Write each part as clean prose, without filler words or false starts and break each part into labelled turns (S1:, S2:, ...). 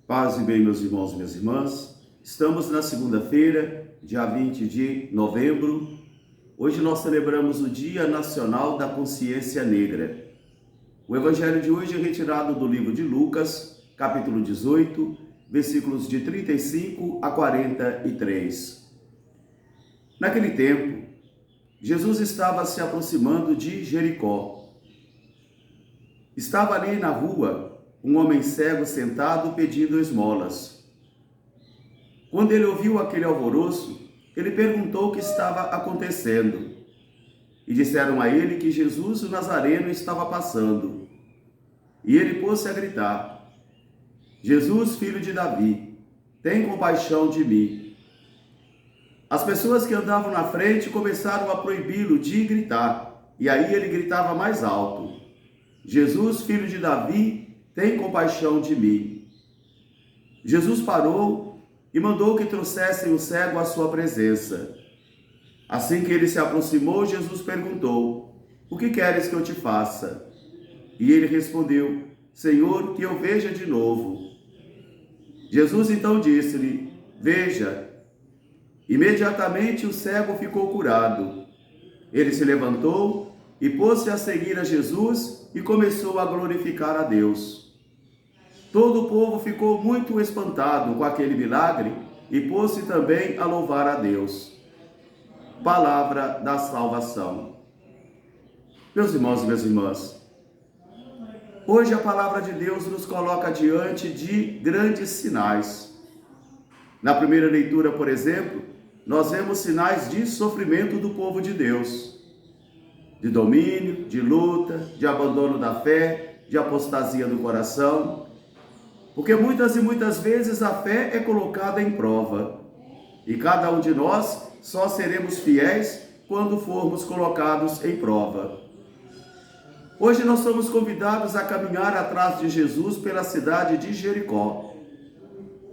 S1: Paz e bem, meus irmãos e minhas irmãs. Estamos na segunda-feira, dia 20 de novembro. Hoje nós celebramos o Dia Nacional da Consciência Negra. O evangelho de hoje é retirado do livro de Lucas, capítulo 18, versículos de 35 a 43. Naquele tempo, Jesus estava se aproximando de Jericó. Estava ali na rua um homem cego sentado pedindo esmolas. Quando ele ouviu aquele alvoroço, ele perguntou o que estava acontecendo. E disseram a ele que Jesus, o Nazareno, estava passando. E ele pôs-se a gritar: Jesus, filho de Davi, tem compaixão de mim. As pessoas que andavam na frente começaram a proibi-lo de gritar. E aí ele gritava mais alto: Jesus, filho de Davi, tem compaixão de mim. Jesus parou e mandou que trouxessem o cego à sua presença. Assim que ele se aproximou, Jesus perguntou: o que queres que eu te faça? E ele respondeu: Senhor, que eu veja de novo. Jesus então disse-lhe: veja. Imediatamente o cego ficou curado. Ele se levantou e pôs-se a seguir a Jesus e começou a glorificar a Deus. Todo o povo ficou muito espantado com aquele milagre e pôs-se também a louvar a Deus. Palavra da salvação. Meus irmãos e minhas irmãs, hoje a palavra de Deus nos coloca diante de grandes sinais. Na primeira leitura, por exemplo, nós vemos sinais de sofrimento do povo de Deus, de domínio, de luta, de abandono da fé, de apostasia do coração, porque muitas e muitas vezes a fé é colocada em prova, e cada um de nós só seremos fiéis quando formos colocados em prova. Hoje nós somos convidados a caminhar atrás de Jesus pela cidade de Jericó,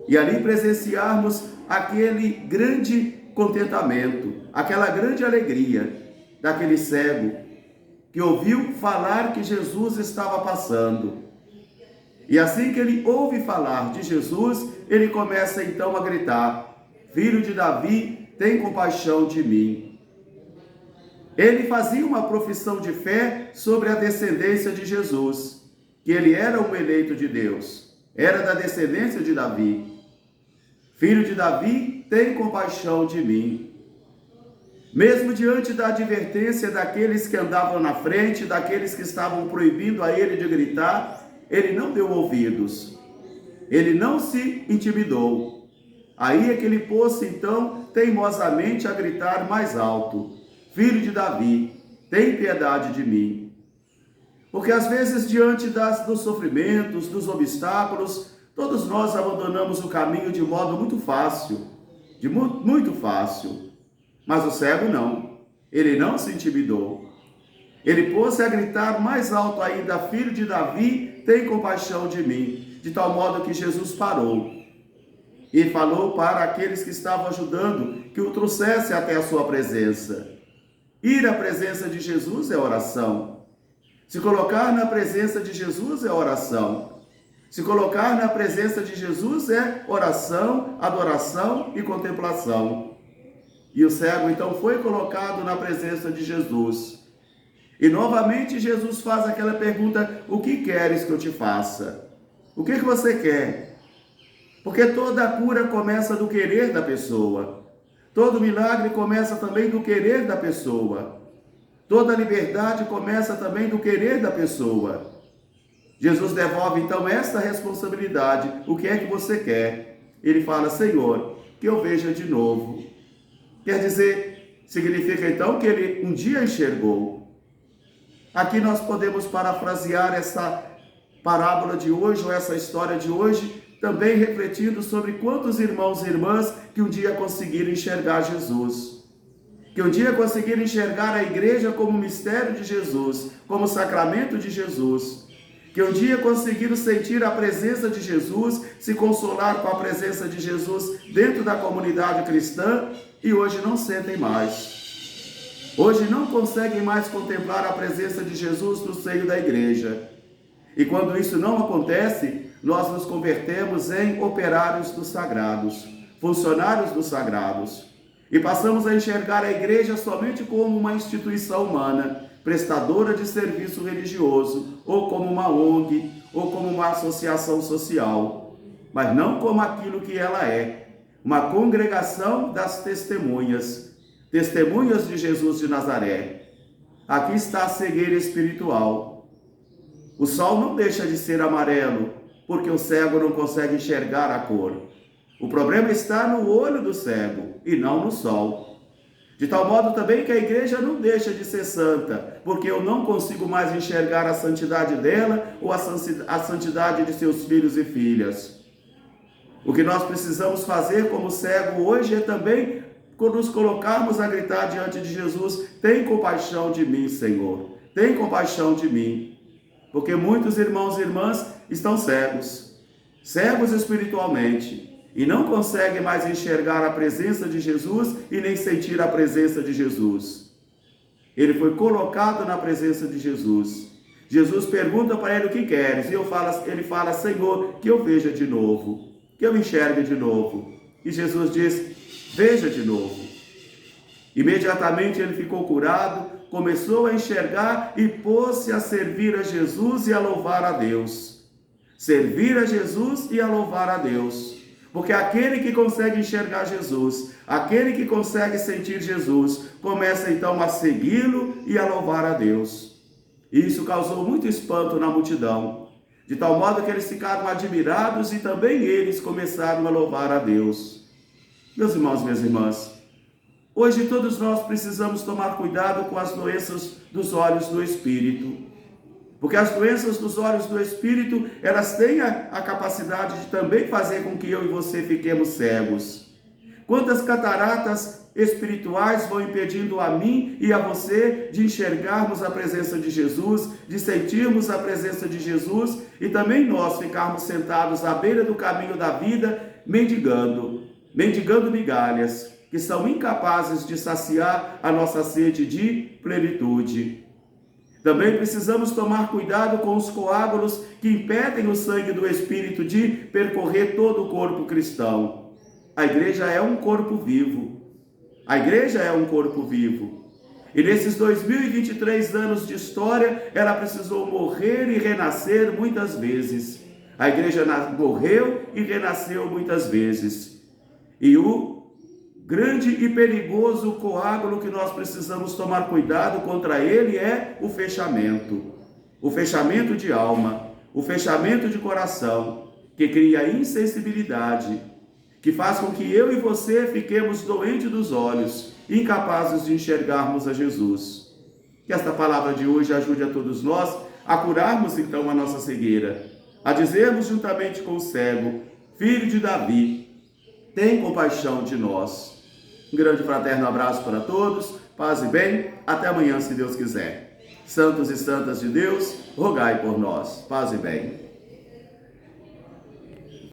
S1: e ali presenciarmos aquele grande contentamento, aquela grande alegria daquele cego que ouviu falar que Jesus estava passando. E assim que ele ouve falar de Jesus, ele começa então a gritar: Filho de Davi, tem compaixão de mim. Ele fazia uma profissão de fé sobre a descendência de Jesus, que ele era um eleito de Deus, era da descendência de Davi. Filho de Davi, tem compaixão de mim. Mesmo diante da advertência daqueles que andavam na frente, daqueles que estavam proibindo a ele de gritar, ele não deu ouvidos. Ele não se intimidou. Aí é que ele pôs-se então teimosamente a gritar mais alto: Filho de Davi, tem piedade de mim. Porque às vezes diante dos sofrimentos, dos obstáculos, todos nós abandonamos o caminho de modo muito fácil, muito fácil. Mas o cego não, ele não se intimidou. Ele pôs-se a gritar mais alto ainda: Filho de Davi, tem compaixão de mim. De tal modo que Jesus parou e falou para aqueles que estavam ajudando que o trouxesse até a sua presença. Ir à presença de Jesus é oração. Se colocar na presença de Jesus é oração. Se colocar na presença de Jesus é oração, adoração e contemplação. E o cego então foi colocado na presença de Jesus. E novamente Jesus faz aquela pergunta: o que queres que eu te faça? O que você quer? Porque toda a cura começa do querer da pessoa. Todo milagre começa também do querer da pessoa. Toda liberdade começa também do querer da pessoa. Jesus devolve então essa responsabilidade: o que é que você quer? Ele fala: Senhor, que eu veja de novo. Quer dizer, significa então que ele um dia enxergou. Aqui nós podemos parafrasear essa parábola de hoje, ou essa história de hoje, também refletindo sobre quantos irmãos e irmãs que um dia conseguiram enxergar Jesus. Que um dia conseguiram enxergar a igreja como mistério de Jesus, como sacramento de Jesus. Que um dia conseguiram sentir a presença de Jesus, se consolar com a presença de Jesus dentro da comunidade cristã, e hoje não sentem mais. Hoje não conseguem mais contemplar a presença de Jesus no seio da igreja. E quando isso não acontece, nós nos convertemos em operários dos sagrados, funcionários dos sagrados. E passamos a enxergar a igreja somente como uma instituição humana, prestadora de serviço religioso, ou como uma ONG, ou como uma associação social, mas não como aquilo que ela é, uma congregação das testemunhas, testemunhas de Jesus de Nazaré. Aqui está a cegueira espiritual. O sol não deixa de ser amarelo, porque o cego não consegue enxergar a cor. O problema está no olho do cego e não no sol. De tal modo também que a igreja não deixa de ser santa, porque eu não consigo mais enxergar a santidade dela ou a santidade de seus filhos e filhas. O que nós precisamos fazer como cego hoje é também nos colocarmos a gritar diante de Jesus: tem compaixão de mim, Senhor, tem compaixão de mim. Porque muitos irmãos e irmãs estão cegos espiritualmente, e não conseguem mais enxergar a presença de Jesus e nem sentir a presença de Jesus. Ele foi colocado na presença de Jesus. Jesus pergunta para ele: o que queres? E ele fala: Senhor, que eu veja de novo, que eu enxergue de novo. E Jesus diz: veja de novo. Imediatamente ele ficou curado, começou a enxergar e pôs-se a servir a Jesus e a louvar a Deus. Servir a Jesus e a louvar a Deus. Porque aquele que consegue enxergar Jesus, aquele que consegue sentir Jesus, começa então a segui-lo e a louvar a Deus. E isso causou muito espanto na multidão, de tal modo que eles ficaram admirados e também eles começaram a louvar a Deus. Meus irmãos, minhas irmãs, hoje todos nós precisamos tomar cuidado com as doenças dos olhos do Espírito. Porque as doenças dos olhos do Espírito, elas têm a capacidade de também fazer com que eu e você fiquemos cegos. Quantas cataratas espirituais vão impedindo a mim e a você de enxergarmos a presença de Jesus, de sentirmos a presença de Jesus e também nós ficarmos sentados à beira do caminho da vida, mendigando migalhas, que são incapazes de saciar a nossa sede de plenitude. Também precisamos tomar cuidado com os coágulos que impedem o sangue do Espírito de percorrer todo o corpo cristão. A igreja é um corpo vivo. A igreja é um corpo vivo. E nesses 2023 anos de história, ela precisou morrer e renascer muitas vezes. A igreja morreu e renasceu muitas vezes. E o grande e perigoso coágulo que nós precisamos tomar cuidado contra ele é o fechamento de alma, o fechamento de coração, que cria insensibilidade, que faz com que eu e você fiquemos doentes dos olhos, incapazes de enxergarmos a Jesus. Que esta palavra de hoje ajude a todos nós a curarmos então a nossa cegueira, a dizermos juntamente com o cego: filho de Davi, tem compaixão de nós. Um grande fraterno abraço para todos, paz e bem, até amanhã se Deus quiser. Santos e santas de Deus, rogai por nós, paz e bem.